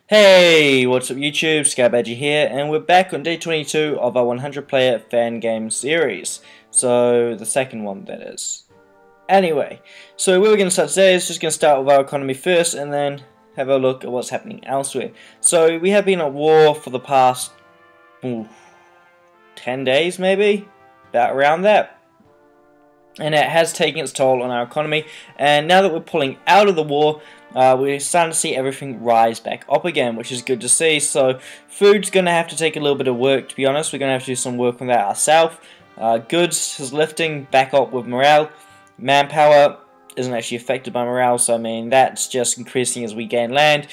Hey, what's up YouTube, Skybadger here, and we're back on day 22 of our 100 player fan game series. So, the second one that is. Anyway, so where we're going to start today is just going to start with our economy first, and then have a look at what's happening elsewhere. So, we have been at war for the past 10 days maybe, about around that. And it has taken its toll on our economy, and now that we're pulling out of the war, we're starting to see everything rise back up again, which is good to see. So food's going to have to take a little bit of work, to be honest. We're going to have to do some work on that ourselves. Goods is lifting back up with morale. Manpower isn't actually affected by morale, so I mean that's just increasing as we gain land.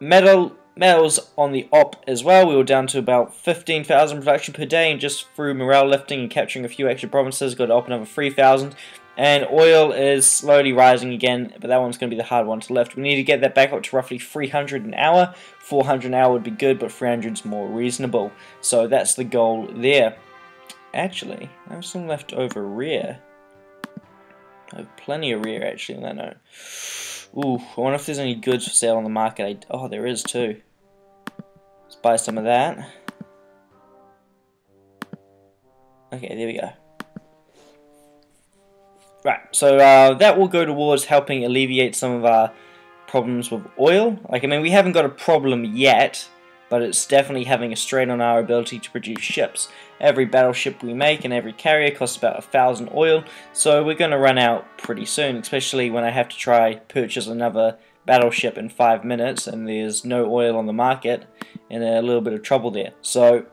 Metals on the op as well. We were down to about 15,000 production per day, and just through morale lifting and capturing a few extra provinces, got to up another 3,000. And oil is slowly rising again, but that one's going to be the hard one to lift. We need to get that back up to roughly 300 an hour. 400 an hour would be good, but 300 is more reasonable. So that's the goal there. Actually, I have some left over rear. I have plenty of rear actually on that note. Ooh, I wonder if there's any goods for sale on the market. Oh, there is too. Let's buy some of that. Okay, there we go. Right, so that will go towards helping alleviate some of our problems with oil. Like, I mean, we haven't got a problem yet, but it's definitely having a strain on our ability to produce ships. Every battleship we make and every carrier costs about 1,000 oil, so we're going to run out pretty soon, especially when I have to try purchase another battleship in 5 minutes and there's no oil on the market and a little bit of trouble there. So,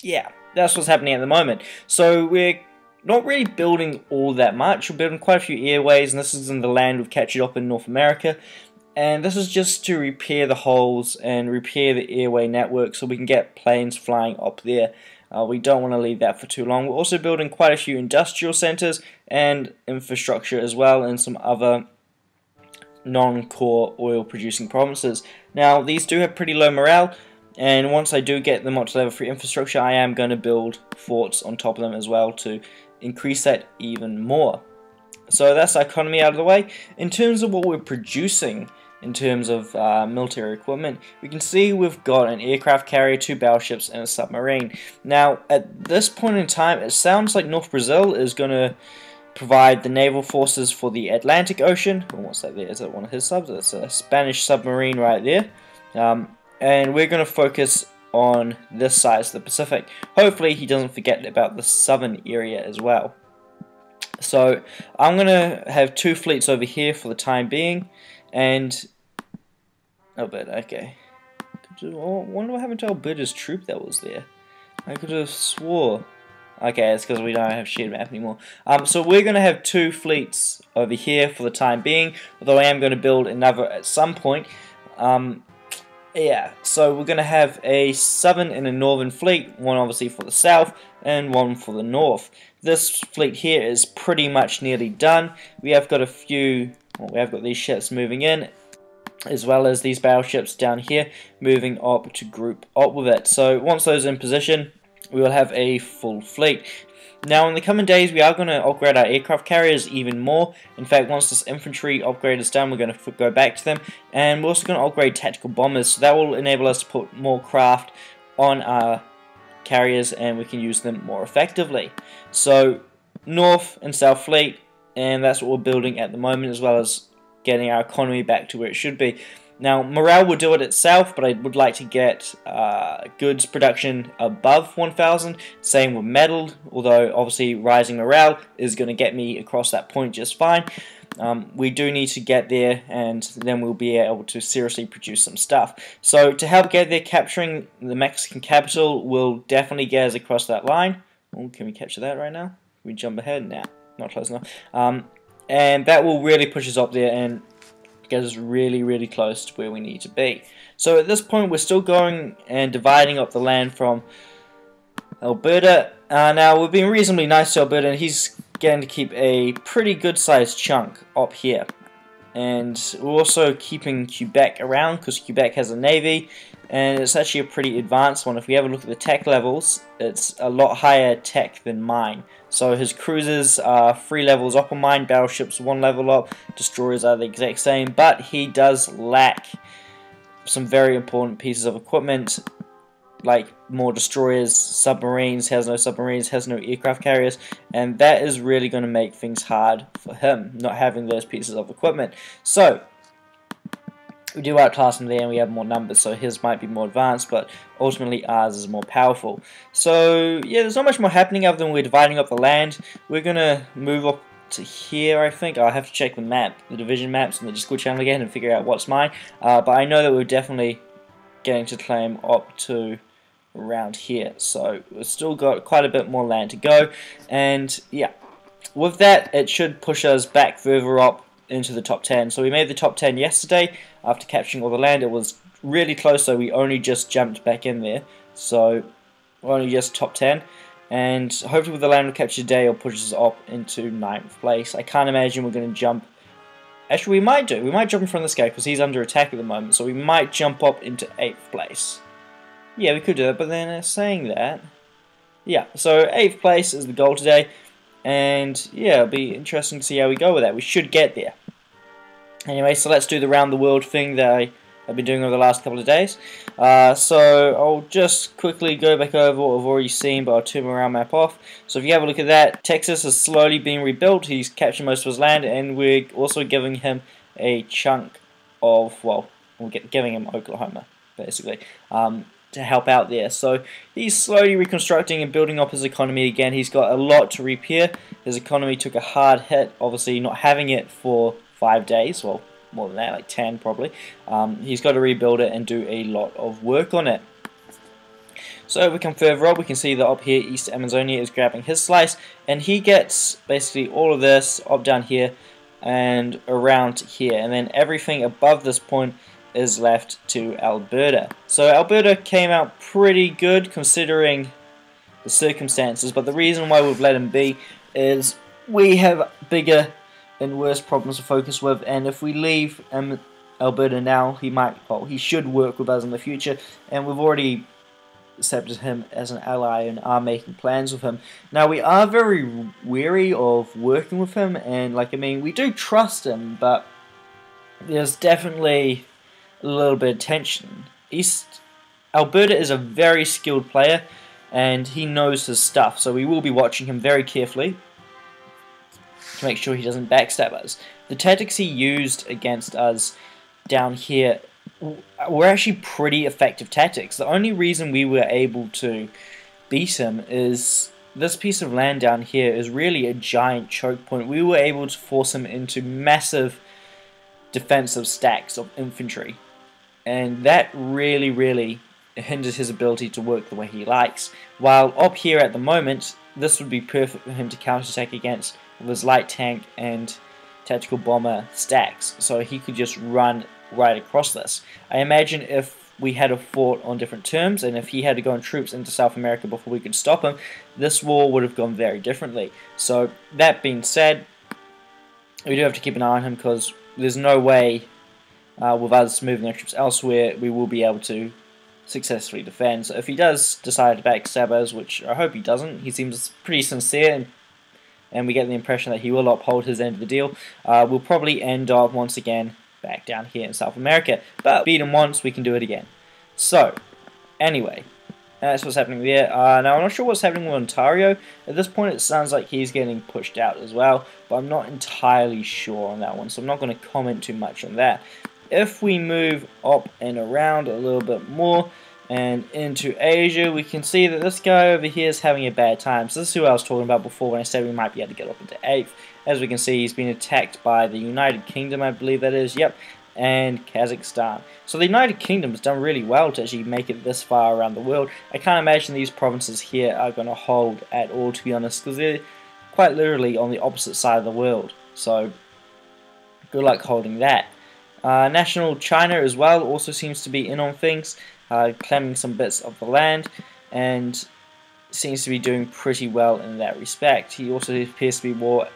yeah, that's what's happening at the moment. So we're not really building all that much. We're building quite a few airways, and this is in the land we've captured up in North America. And this is just to repair the holes and repair the airway network so we can get planes flying up there. We don't want to leave that for too long. We're also building quite a few industrial centers and infrastructure as well in some other non-core oil producing provinces. Now these do have pretty low morale, and once I do get them up to level 3 infrastructure, I am going to build forts on top of them as well to increase that even more. So that's our economy out of the way. In terms of what we're producing in terms of military equipment, we can see we've got an aircraft carrier, 2 battleships, and a submarine. Now at this point in time, it sounds like North Brazil is going to provide the naval forces for the Atlantic Ocean. Oh, what's that there? Is that one of his subs? It's a Spanish submarine right there. And we're going to focus on this side of the Pacific. Hopefully he doesn't forget about the southern area as well. So I'm going to have 2 fleets over here for the time being, and Alberta, okay. I wonder what happened to Alberta's troop that was there. I could have swore. Okay, it's because we don't have shared map anymore. So we're going to have 2 fleets over here for the time being, although I am going to build another at some point. Yeah, so we're going to have a southern and a northern fleet, one obviously for the south and one for the north. This fleet here is pretty much nearly done. We have got a few, well, we have got these ships moving in, as well as these battleships down here moving up to group up with it. So once those are in position, we will have a full fleet. Now in the coming days, we are going to upgrade our aircraft carriers even more. In fact, once this infantry upgrade is done, we're going to go back to them, and we're also going to upgrade tactical bombers, so that will enable us to put more craft on our carriers and we can use them more effectively. So North and South Fleet, and that's what we're building at the moment, as well as getting our economy back to where it should be. Now, morale will do it itself, but I would like to get goods production above 1,000. Same with metal, although obviously rising morale is going to get me across that point just fine. We do need to get there, and then we'll be able to seriously produce some stuff. So to help get there, capturing the Mexican capital will definitely get us across that line. Oh, can we capture that right now? Can we jump ahead? Nah, not close enough. And that will really push us up there and get us really close to where we need to be. So at this point we're still going and dividing up the land from Alberta. Now we've been reasonably nice to Alberta, and he's getting to keep a pretty good sized chunk up here. And we're also keeping Quebec around because Quebec has a navy, and it's actually a pretty advanced one. If we have a look at the tech levels, it's a lot higher tech than mine. So his cruisers are 3 levels up on mine, battleships 1 level up, destroyers are the exact same, but he does lack some very important pieces of equipment, like more destroyers, submarines. Has no submarines, has no aircraft carriers, and that is really going to make things hard for him, not having those pieces of equipment. So we do outclass him there, and we have more numbers, so his might be more advanced, but ultimately ours is more powerful. So yeah, there's not much more happening other than we're dividing up the land. We're going to move up to here, I think. I'll have to check the map, the division maps, and the Discord channel again and figure out what's mine. But I know that we're definitely getting to claim up to around here, so we've still got quite a bit more land to go, and yeah, with that it should push us back further up into the top 10. So we made the top 10 yesterday after capturing all the land. It was really close, so we only just jumped back in there, so we're only just top 10, and hopefully with the land we capture today it'll push us up into 9th place. I can't imagine we're going to jump. Actually, we might jump in front of this guy because he's under attack at the moment, so we might jump up into 8th place. Yeah, we could do that, but then saying that, yeah, so 8th place is the goal today, and yeah, it'll be interesting to see how we go with that. We should get there. Anyway, so let's do the round the world thing that I've been doing over the last couple of days. So I'll just quickly go back over what I've already seen, but I'll turn my round map off. So if you have a look at that, Texas is slowly being rebuilt. He's captured most of his land, and we're also giving him a chunk of, well, we're giving him Oklahoma, basically, to help out there. So he's slowly reconstructing and building up his economy again. He's got a lot to repair. His economy took a hard hit, obviously not having it for 5 days, well, more than that, like 10 probably. He's got to rebuild it and do a lot of work on it. So if we come further up, we can see that up here East Amazonia is grabbing his slice, and he gets basically all of this up down here and around here, and then everything above this point is left to Alberta. So Alberta came out pretty good considering the circumstances, but the reason why we've let him be is we have bigger and worse problems to focus with, and if we leave Alberta now, he should work with us in the future, and we've already accepted him as an ally and are making plans with him. Now, we are very wary of working with him, and we do trust him, but there's definitely a little bit of tension. Alberta is a very skilled player, and he knows his stuff, so we will be watching him very carefully to make sure he doesn't backstab us. The tactics he used against us down here were actually pretty effective tactics. The only reason we were able to beat him is this piece of land down here is really a giant choke point. We were able to force him into massive defensive stacks of infantry, and that really hinders his ability to work the way he likes. While up here at the moment, this would be perfect for him to counterattack against with his light tank and tactical bomber stacks, so he could just run right across this. I imagine if we had a fought on different terms, and if he had to go in troops into South America before we could stop him, this war would have gone very differently. So that being said, we do have to keep an eye on him, because there's no way with us moving our troops elsewhere we will be able to successfully defend. So if he does decide to backstab us, which I hope he doesn't, he seems pretty sincere, and we get the impression that he will uphold his end of the deal, we'll probably end up once again back down here in South America. But beat him once, we can do it again. So, anyway, that's what's happening there. Now, I'm not sure what's happening with Ontario. At this point, it sounds like he's getting pushed out as well, but I'm not entirely sure on that one, so I'm not going to comment too much on that. If we move up and around a little bit more and into Asia, we can see that this guy over here is having a bad time. So this is who I was talking about before when I said we might be able to get up into 8th. As we can see, he's been attacked by the United Kingdom, I believe that is, yep, and Kazakhstan. So the United Kingdom has done really well to actually make it this far around the world. I can't imagine these provinces here are going to hold at all, to be honest, because they're quite literally on the opposite side of the world. So good luck holding that. National China as well also seems to be in on things, claiming some bits of the land, and seems to be doing pretty well in that respect. He also appears to be war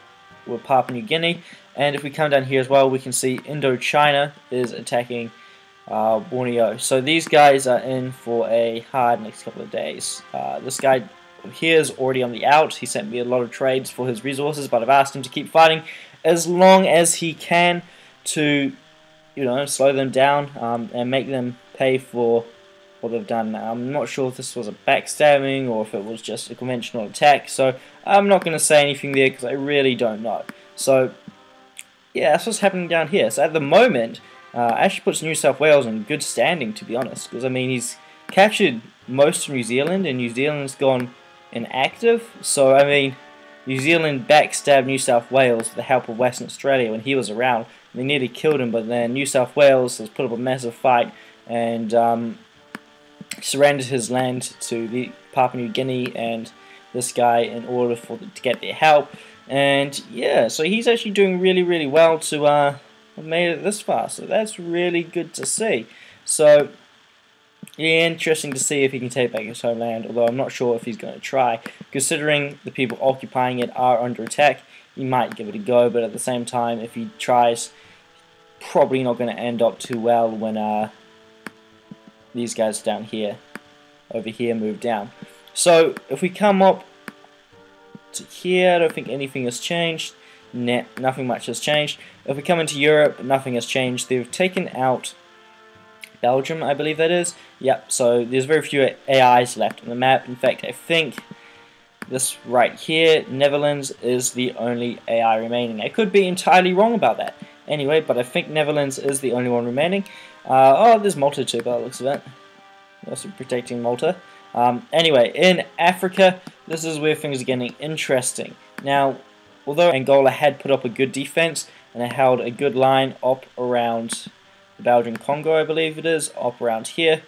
with Papua New Guinea, and if we come down here as well, we can see Indochina is attacking Borneo. So these guys are in for a hard next couple of days. This guy here is already on the out. He sent me a lot of trades for his resources, but I've asked him to keep fighting as long as he can to slow them down and make them pay for what they've done. I'm not sure if this was a backstabbing or if it was just a conventional attack, so I'm not going to say anything there because I really don't know. So yeah, that's what's happening down here. So at the moment, actually puts New South Wales in good standing, to be honest, because I mean he's captured most of New Zealand and New Zealand's gone inactive. So I mean, New Zealand backstabbed New South Wales with the help of Western Australia when he was around. They nearly killed him, but then New South Wales has put up a massive fight and surrendered his land to the Papua New Guinea and this guy in order to get their help. And yeah, so he's actually doing really well to have made it this far. So that's really good to see. So yeah, interesting to see if he can take back his homeland, although I'm not sure if he's going to try. Considering the people occupying it are under attack, he might give it a go, but at the same time, if he tries, probably not going to end up too well when these guys down here, over here, move down. So if we come up to here, I don't think anything has changed. Nah, nothing much has changed. If we come into Europe, nothing has changed. They've taken out Belgium, I believe that is. Yep, so there's very few AIs left on the map. In fact, I think this right here, Netherlands, is the only AI remaining. I could be entirely wrong about that. Anyway, but I think Netherlands is the only one remaining. Oh, there's Malta too, by the looks of it. Also protecting Malta. Anyway, in Africa, this is where things are getting interesting. Now, although Angola had put up a good defense and it held a good line up around the Belgian Congo, I believe it is, up around here,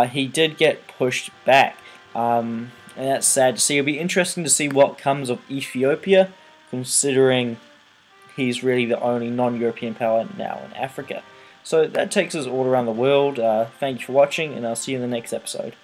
he did get pushed back. And that's sad to see. It'll be interesting to see what comes of Ethiopia, considering he's really the only non-European power now in Africa. So that takes us all around the world. Thank you for watching, and I'll see you in the next episode.